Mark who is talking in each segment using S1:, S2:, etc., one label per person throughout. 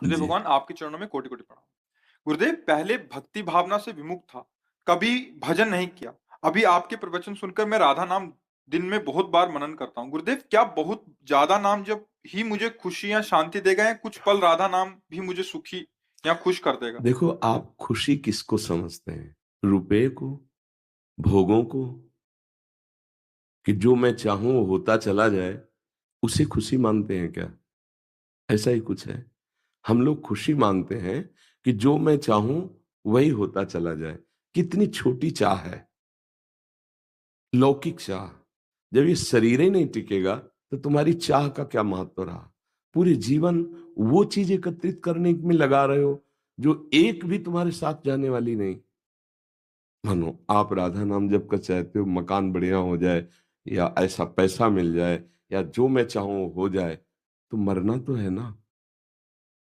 S1: गुरुदेव
S2: जी।
S1: भगवान आपके चरणों में कोटि-कोटि प्रणाम। गुरुदेव पहले भक्ति भावना से विमुख था, कभी भजन नहीं किया। अभी आपके प्रवचन सुनकर मैं राधा नाम दिन में बहुत बार मनन करता हूँ। गुरुदेव क्या बहुत ज़्यादा नाम जप ही मुझे खुशी या शांति देगा या कुछ पल राधा नाम भी मुझे सुखी या खुश कर देगा?
S2: देखो, आप खुशी किसको समझते हैं? रुपए को, भोगों को, कि जो मैं चाहूँ वो होता चला जाए, उसे खुशी मानते हैं क्या? ऐसा ही कुछ है। हम लोग खुशी मानते हैं कि जो मैं चाहूँ वही होता चला जाए। कितनी छोटी चाह है, लौकिक चाह। जब ये शरीर ही नहीं टिकेगा, तो तुम्हारी चाह का क्या महत्व रहा? पूरे जीवन वो चीज़ एकत्रित करने में लगा रहे हो, जो एक भी तुम्हारे साथ जाने वाली नहीं। मानो आप राधा नाम जप कर चाहते हो मकान बढ़िया हो जाए, या ऐसा पैसा मिल जाए, या जो मैं चाहूँ वो हो जाए, तो मरना तो है ना।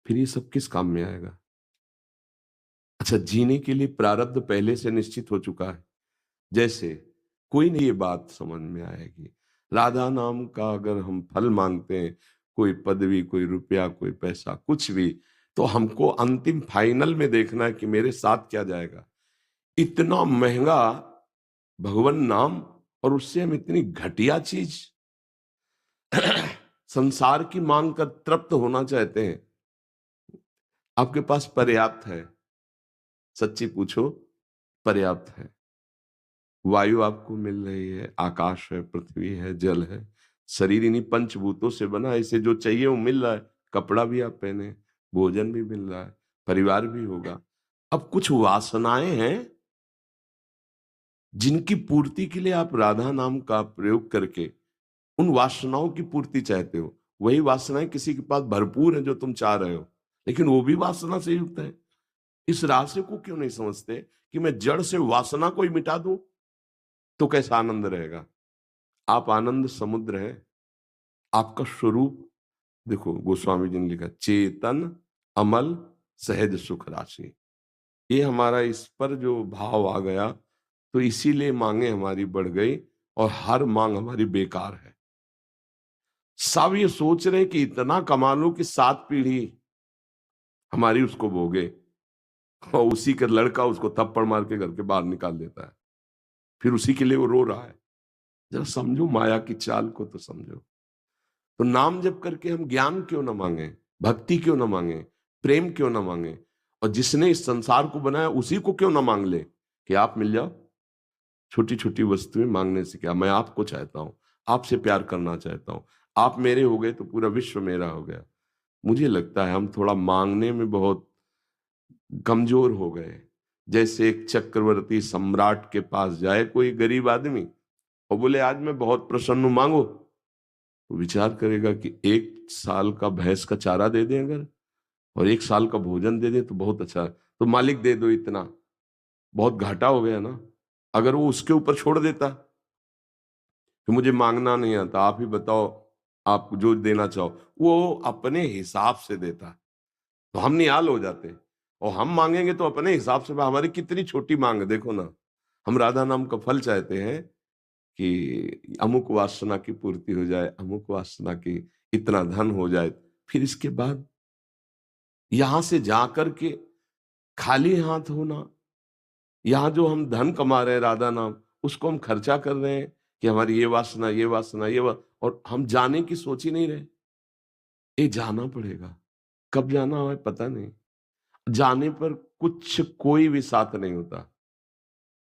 S2: फिर ये सब किस काम में आएगा? अच्छा, जीने के लिए प्रारब्ध पहले से निश्चित हो चुका है। जैसे कोई नहीं ये बात समझ में आएगी, राधा नाम का अगर हम फल मांगते हैं, कोई पदवी, कोई रुपया, कोई पैसा, कुछ भी, तो हमको अंतिम फाइनल में देखना है कि मेरे साथ क्या जाएगा। इतना महंगा भगवन नाम, और उससे हम इतनी घटिया चीज संसार की मांग कर तृप्त होना चाहते हैं। आपके पास पर्याप्त है, सच्ची पूछो, पर्याप्त है। वायु आपको मिल रही है, आकाश है, पृथ्वी है, जल है। शरीर इन्हीं पंचभूतों से बना है, इसे जो चाहिए वो मिल रहा है। कपड़ा भी आप पहने, भोजन भी मिल रहा है, परिवार भी होगा। अब कुछ वासनाएं हैं जिनकी पूर्ति के लिए आप राधा नाम का प्रयोग करके उन वासनाओं की पूर्ति चाहते हो। वही वासनाएं किसी के पास भरपूर है जो तुम चाह रहे हो, लेकिन वो भी वासना से युक्त है। इस रहस्य को क्यों नहीं समझते कि मैं जड़ से वासना को ही मिटा दूं तो कैसा आनंद रहेगा? आप आनंद समुद्र है, आपका स्वरूप। देखो, गोस्वामी जी ने लिखा, चेतन अमल सहज सुख राशि। ये हमारा इस पर जो भाव आ गया, तो इसीलिए मांगे हमारी बढ़ गई, और हर मांग हमारी बेकार है। सब ये सोच रहे हैं कि इतना कमा लूं कि 7 पीढ़ी हमारी उसको भोगे, और उसी का लड़का उसको थप्पड़ मार के घर के बाहर निकाल देता है। फिर उसी के लिए वो रो रहा है। जरा समझो माया की चाल को, तो समझो। तो नाम जप करके हम ज्ञान क्यों ना मांगे, भक्ति क्यों ना मांगे, प्रेम क्यों ना मांगे, और जिसने इस संसार को बनाया उसी को क्यों ना मांग ले कि आप मिल जाओ। छोटी छोटी वस्तुएं मांगने से क्या, मैं आपको चाहता हूं, आपसे प्यार करना चाहता हूं, आप मेरे हो गए तो पूरा विश्व मेरा हो गया। मुझे लगता है हम थोड़ा मांगने में बहुत कमजोर हो गए। जैसे एक चक्रवर्ती सम्राट के पास जाए कोई गरीब आदमी और बोले, आज मैं बहुत प्रसन्न हूं, मांगो। तो विचार करेगा कि 1 साल का भैंस का चारा दे दें अगर, और 1 साल का भोजन दे दें तो बहुत अच्छा है। तो मालिक दे दो इतना, बहुत घाटा हो गया ना। अगर वो उसके ऊपर छोड़ देता कि मुझे मांगना नहीं आता, आप ही बताओ, आप जो देना चाहो, वो अपने हिसाब से देता, तो हम निहाल हो जाते। और हम मांगेंगे तो अपने हिसाब से, हमारी कितनी छोटी मांग है, देखो ना। हम राधा नाम का फल चाहते हैं कि अमुक वासना की पूर्ति हो जाए, अमुक वासना की, इतना धन हो जाए। फिर इसके बाद यहां से जाकर के खाली हाथ होना, यहाँ जो हम धन कमा रहे हैं राधा नाम, उसको हम खर्चा कर रहे हैं कि हमारी ये वासना, ये वासना, और हम जाने की सोच ही नहीं रहे। ये जाना पड़ेगा, कब जाना है पता नहीं। जाने पर कुछ कोई भी साथ नहीं होता।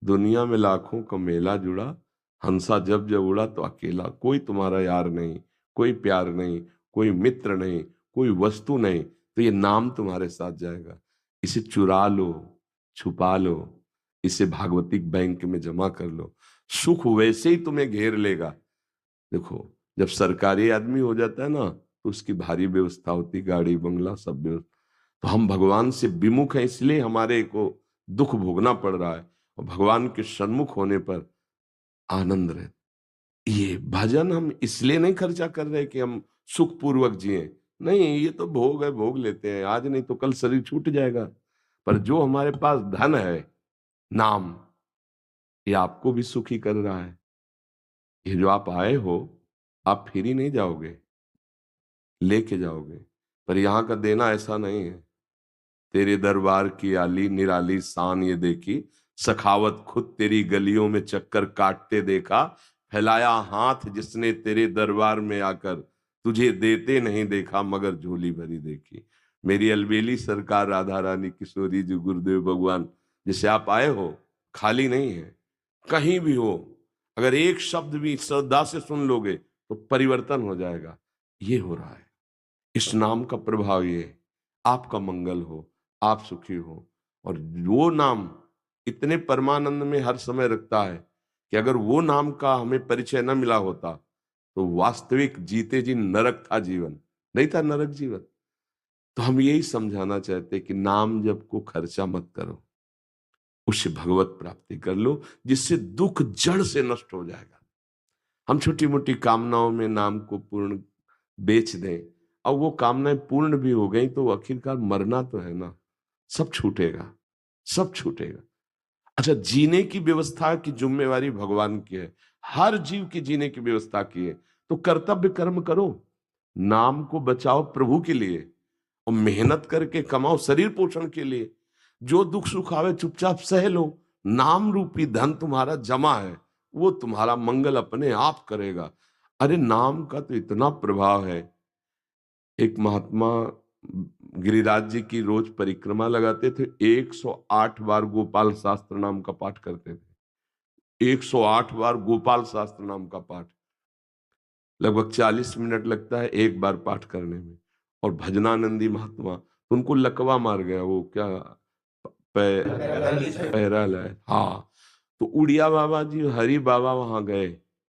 S2: दुनिया में लाखों का मेला जुड़ा, हंसा जब जब उड़ा तो अकेला। कोई तुम्हारा यार नहीं, कोई प्यार नहीं, कोई मित्र नहीं, कोई वस्तु नहीं, तो ये नाम तुम्हारे साथ जाएगा। इसे चुरा लो, छुपा लो, इसे भागवतिक बैंक में जमा कर लो, सुख वैसे ही तुम्हें घेर लेगा। देखो, जब सरकारी आदमी हो जाता है ना, तो उसकी भारी व्यवस्था होती, गाड़ी बंगला सब व्यवस्था। तो हम भगवान से विमुख हैं, इसलिए हमारे को दुख भोगना पड़ रहा है। और भगवान के सन्मुख होने पर आनंद रहे। ये भजन हम इसलिए नहीं खर्चा कर रहे कि हम सुख पूर्वक जिए। नहीं, ये तो भोग है, भोग लेते हैं, आज नहीं तो कल शरीर छूट जाएगा। पर जो हमारे पास धन है, नाम, ये आपको भी सुखी कर रहा है। ये जो आप आए हो, आप फिर ही नहीं जाओगे, लेके जाओगे। पर यहाँ का देना ऐसा नहीं है। तेरे दरबार की आली निराली शान ये देखी, सखावत खुद तेरी गलियों में चक्कर काटते देखा, फैलाया हाथ जिसने तेरे दरबार में आकर, तुझे देते नहीं देखा मगर झोली भरी देखी। मेरी अलबेली सरकार राधा रानी किशोरी जी गुरुदेव भगवान, जिसे आप आए हो, खाली नहीं है। कहीं भी हो, अगर एक शब्द भी श्रद्धा से सुन लोगे तो परिवर्तन हो जाएगा। ये हो रहा है। इस नाम का प्रभाव ये है, आपका मंगल हो, आप सुखी हो। और वो नाम इतने परमानंद में हर समय रखता है कि अगर वो नाम का हमें परिचय न मिला होता तो वास्तविक जीते जी नरक था जीवन, नहीं था नरक जीवन। तो हम यही समझाना चाहते हैं कि नाम जप को खर्चा मत करो, उससे भगवत प्राप्ति कर लो, जिससे दुख जड़ से नष्ट हो जाएगा। हम छोटी मोटी कामनाओं में नाम को पूर्ण बेच दें और वो कामनाएं पूर्ण भी हो गई तो आखिरकार मरना तो है ना, सब छूटेगा, सब छूटेगा। अच्छा, जीने की व्यवस्था की जिम्मेवारी भगवान की है, हर जीव की जीने की व्यवस्था की है। तो कर्तव्य कर्म करो, नाम को बचाओ प्रभु के लिए, और मेहनत करके कमाओ शरीर पोषण के लिए। जो दुख सुख आवे चुपचाप सह लो, नाम रूपी धन तुम्हारा जमा है, वो तुम्हारा मंगल अपने आप करेगा। अरे नाम का तो इतना प्रभाव है। एक महात्मा गिरिराज जी की रोज परिक्रमा लगाते थे, 108 बार गोपाल शास्त्र नाम का पाठ करते थे। 108 बार गोपाल शास्त्र नाम का पाठ, लगभग 40 मिनट लगता है एक बार पाठ करने में। और भजनानंदी महात्मा, उनको लकवा मार गया, वो क्या पैरालाइज, हाँ। तो उड़िया बाबा जी हरि बाबा वहां गए,